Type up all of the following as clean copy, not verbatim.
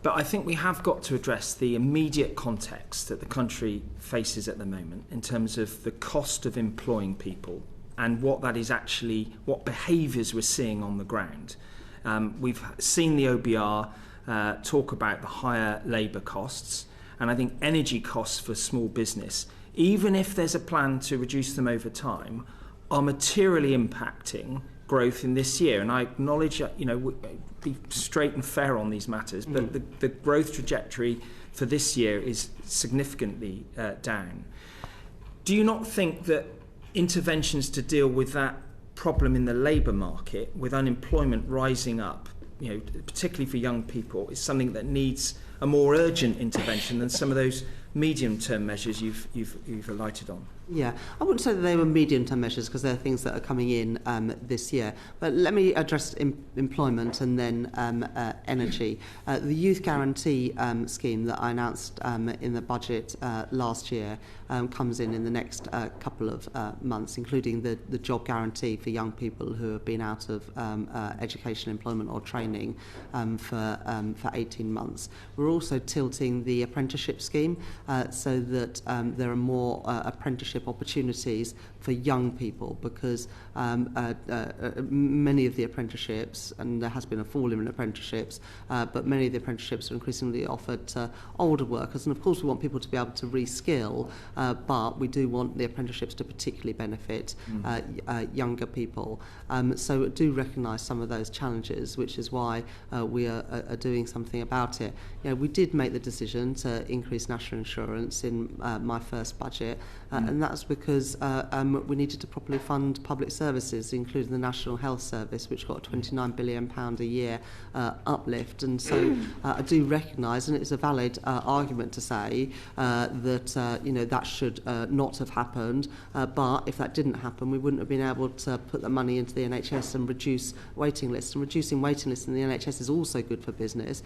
But I think we have got to address the immediate context that the country faces at the moment in terms of the cost of employing people and what that is actually, what behaviours we're seeing on the ground. We've seen the OBR talk about the higher labour costs, and I think energy costs for small business, even if there's a plan to reduce them over time, are materially impacting growth in this year. And I acknowledge, be straight and fair on these matters, but the growth trajectory for this year is significantly down. Do you not think that interventions to deal with that problem in the labour market, with unemployment rising up, particularly for young people, is something that needs a more urgent intervention than some of those medium-term measures you've alighted on? Yeah, I wouldn't say that they were medium-term measures because they're things that are coming in this year. But let me address employment and then energy. The Youth Guarantee scheme that I announced in the budget last year comes in the next couple of months, including the job guarantee for young people who have been out of education, employment or training for 18 months. We're also tilting the apprenticeship scheme so that there are more apprenticeship opportunities for young people, because many of the apprenticeships, and there has been a fall in apprenticeships, but many of the apprenticeships are increasingly offered to older workers, and of course we want people to be able to reskill, but we do want the apprenticeships to particularly benefit younger people. So do recognise some of those challenges, which is why we are doing something about it. We did make the decision to increase national insurance in my first budget, and that's because we needed to properly fund public services, including the National Health Service, which got a £29 billion a year uplift. And so I do recognise, and it's a valid argument to say that that should not have happened, but if that didn't happen, we wouldn't have been able to put the money into the NHS and reduce waiting lists. And reducing waiting lists in the NHS is also good for business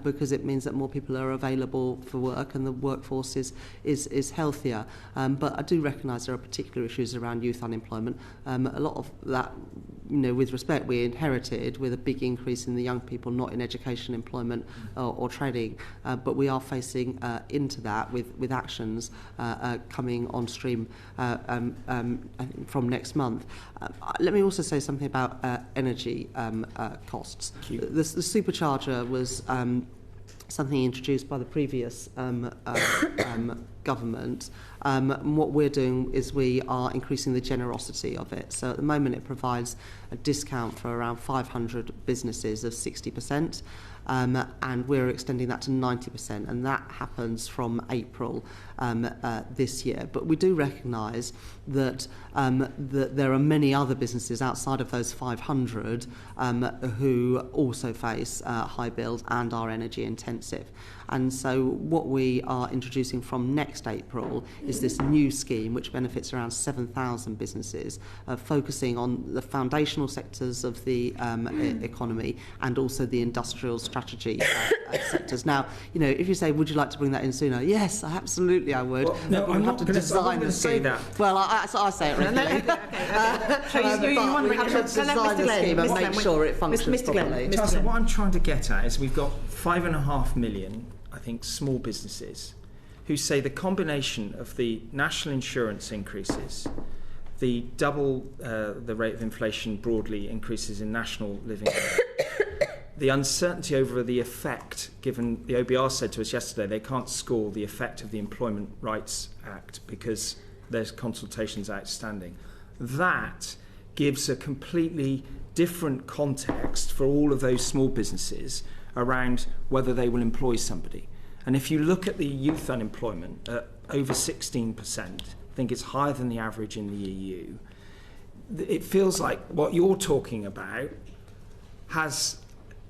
because it means that more people are available for work and the workforce is healthier. But I do recognise there are particular issues around youth unemployment. A lot of that, with respect, we inherited with a big increase in the young people not in education, employment or trading. But we are facing into that with actions coming on stream from next month. Let me also say something about energy costs. The supercharger was something introduced by the previous government. What we're doing is we are increasing the generosity of it. So at the moment it provides a discount for around 500 businesses of 60%. And we're extending that to 90%, and that happens from April this year. But we do recognise that there are many other businesses outside of those 500 who also face high bills and are energy intensive. And so what we are introducing from next April is this new scheme which benefits around 7,000 businesses, focusing on the foundational sectors of the economy and also the industrial strategy sectors. Now, if you say, would you like to bring that in sooner? Yes, absolutely I would. Well, no, I'm not going to say that. Well, I say it regularly. So you want to design the scheme and make sure it functions properly. Chancellor, what I'm trying to get at is we've got 5.5 million, I think, small businesses who say the combination of the national insurance increases, the double the rate of inflation broadly increases in national living the uncertainty over the effect, given the OBR said to us yesterday they can't score the effect of the Employment Rights Act because there's consultations outstanding. That gives a completely different context for all of those small businesses around whether they will employ somebody. And if you look at the youth unemployment at over 16%, I think it's higher than the average in the EU, it feels like what you're talking about has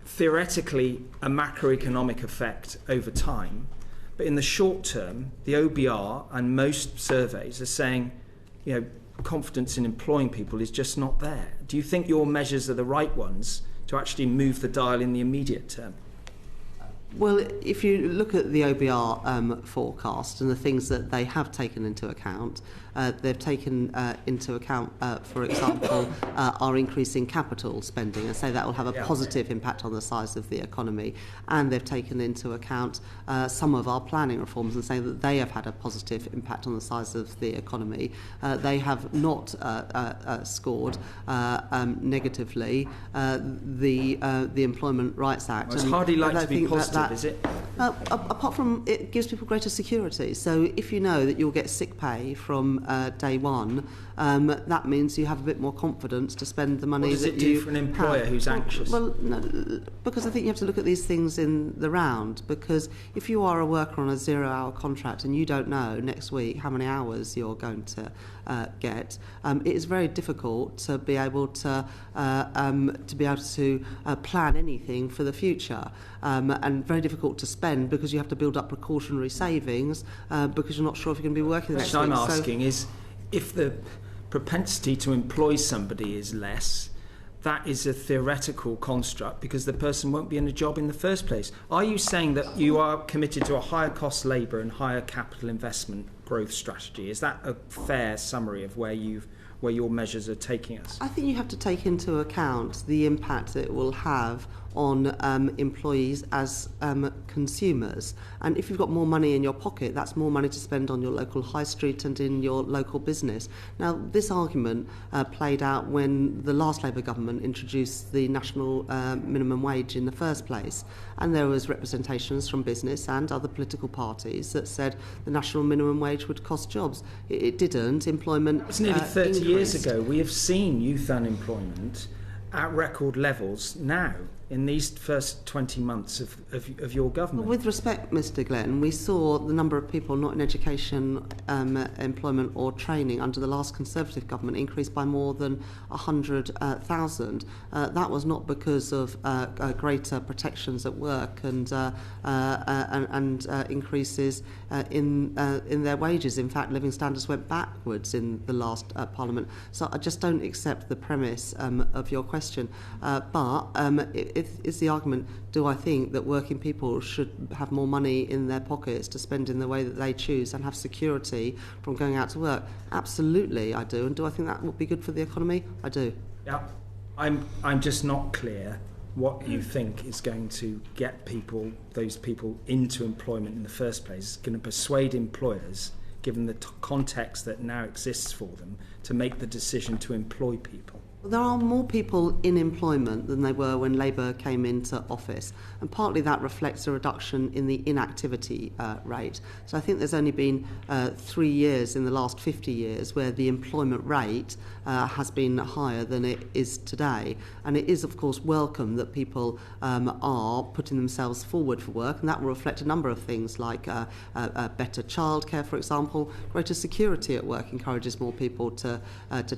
theoretically a macroeconomic effect over time. But in the short term, the OBR and most surveys are saying, confidence in employing people is just not there. Do you think your measures are the right ones to actually move the dial in the immediate term? Well, if you look at the OBR forecast and the things that they have taken into account, they've taken into account, for example, our increase in capital spending, and say that will have a positive impact on the size of the economy. And they've taken into account some of our planning reforms and say that they have had a positive impact on the size of the economy. They have not scored negatively the Employment Rights Act. Well, it's hardly likely to be positive, is it? Apart from it gives people greater security. So if you know that you'll get sick pay from day one, that means you have a bit more confidence to spend the money. What does it do for an employer who's anxious? Well, no, because I think you have to look at these things in the round. Because if you are a worker on a 0-hour contract and you don't know next week how many hours you're going to get, it is very difficult to be able to plan anything for the future, and very difficult to spend because you have to build up precautionary savings because you're not sure if you're going to be working the next week. The question I'm asking is, if the propensity to employ somebody is less, that is a theoretical construct because the person won't be in a job in the first place. Are you saying that you are committed to a higher cost labour and higher capital investment growth strategy? Is that a fair summary of where your measures are taking us? I think you have to take into account the impact that it will have on employees as consumers. And if you've got more money in your pocket, that's more money to spend on your local high street and in your local business. Now, this argument played out when the last Labour government introduced the national minimum wage in the first place. And there was representations from business and other political parties that said the national minimum wage would cost jobs. It didn't. Employment It was nearly 30 increased. years ago. We have seen youth unemployment at record levels now in these first 20 months of your government. Well, with respect, Mr Glenn, we saw the number of people not in education, employment or training under the last Conservative government increase by more than 100,000. That was not because of greater protections at work and increases in their wages. In fact, living standards went backwards in the last Parliament. So I just don't accept the premise of your question. But it's the argument, do I think that working people should have more money in their pockets to spend in the way that they choose and have security from going out to work? Absolutely, I do. And do I think that would be good for the economy? I do. Yeah, I'm just not clear what you think is going to get those people into employment in the first place. It's going to persuade employers, given the context that now exists for them, to make the decision to employ people. There are more people in employment than there were when Labour came into office, and partly that reflects a reduction in the inactivity rate. So I think there's only been 3 years in the last 50 years where the employment rate has been higher than it is today. And it is, of course, welcome that people are putting themselves forward for work, and that will reflect a number of things like better childcare, for example. Greater security at work encourages more people to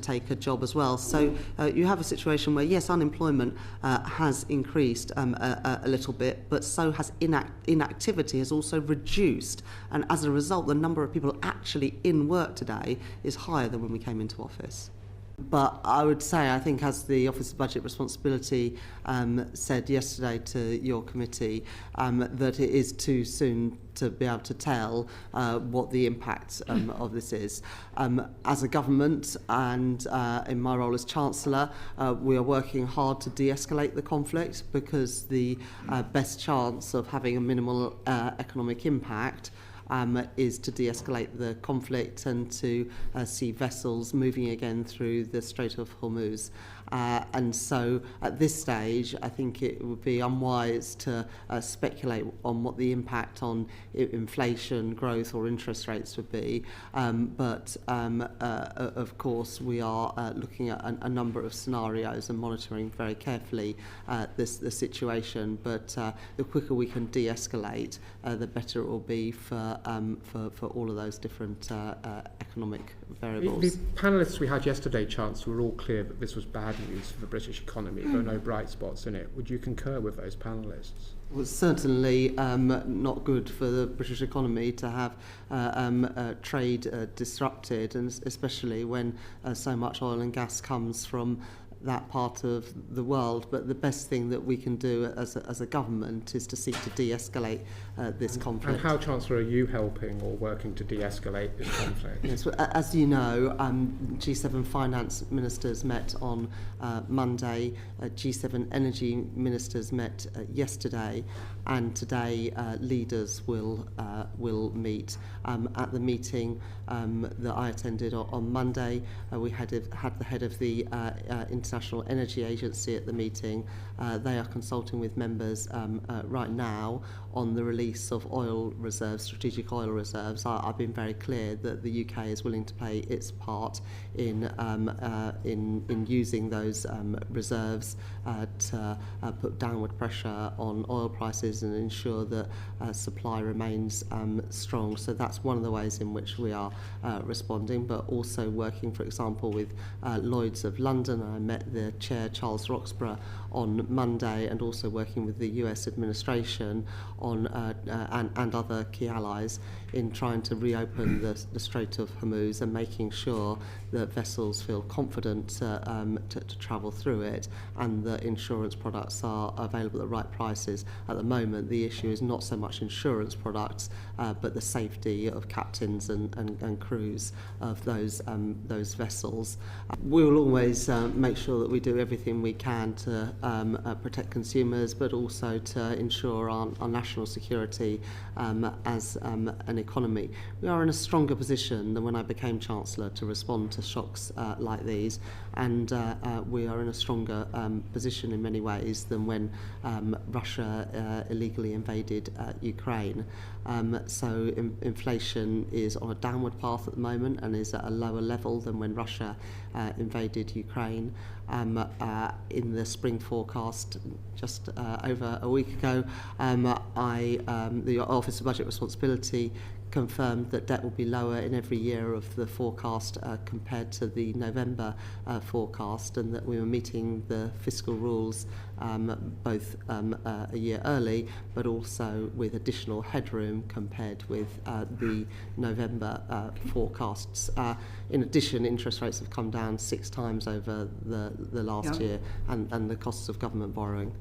take a job as well. So you have a situation where, yes, unemployment has increased a little bit, but so has inactivity has also reduced. And as a result, the number of people actually in work today is higher than when we came into office. But I would say, I think, as the Office of Budget Responsibility said yesterday to your committee, that it is too soon to be able to tell what the impact of this is. As a government and in my role as Chancellor, we are working hard to de-escalate the conflict, because the best chance of having a minimal economic impact is to de-escalate the conflict and to see vessels moving again through the Strait of Hormuz. And so at this stage, I think it would be unwise to speculate on what the impact on inflation, growth or interest rates would be. But of course, we are looking at a number of scenarios and monitoring very carefully the situation. But the quicker we can de-escalate, the better it will be for all of those different economic variables. The panellists we had yesterday, Chancellor, were all clear that this was bad news for the British economy. There are no bright spots in it. Would you concur with those panellists? Well, certainly not good for the British economy to have trade disrupted, and especially when so much oil and gas comes from that part of the world. But the best thing that we can do as a government is to seek to de-escalate this conflict. And how, Chancellor, are you helping or working to de-escalate this conflict? Yes, well, as you know, G7 finance ministers met on Monday, G7 energy ministers met yesterday, and today leaders will meet. At the meeting that I attended on Monday, we had the head of the International Energy Agency at the meeting. They are consulting with members right now on the release of oil reserves, strategic oil reserves. I've been very clear that the UK is willing to play its part in using those reserves to put downward pressure on oil prices and ensure that supply remains strong. So that's one of the ways in which we are responding, but also working, for example, with Lloyd's of London. I met the chair, Charles Roxburgh, on Monday, and also working with the US administration on and other key allies in trying to reopen the Strait of Hormuz and making sure that vessels feel confident to travel through it, and that insurance products are available at the right prices. At the moment, the issue is not so much insurance products, but the safety of captains and crews of those vessels. We will always make sure that we do everything we can to protect consumers, but also to ensure our national security as an economy. We are in a stronger position than when I became Chancellor to respond to shocks like these, and we are in a stronger position in many ways than when Russia illegally invaded Ukraine. So inflation is on a downward path at the moment and is at a lower level than when Russia invaded Ukraine. In the spring forecast just over a week ago, the Office of Budget Responsibility confirmed that debt will be lower in every year of the forecast compared to the November forecast, and that we were meeting the fiscal rules both a year early, but also with additional headroom compared with the November forecasts. In addition, interest rates have come down 6 times over the last year, and the costs of government borrowing.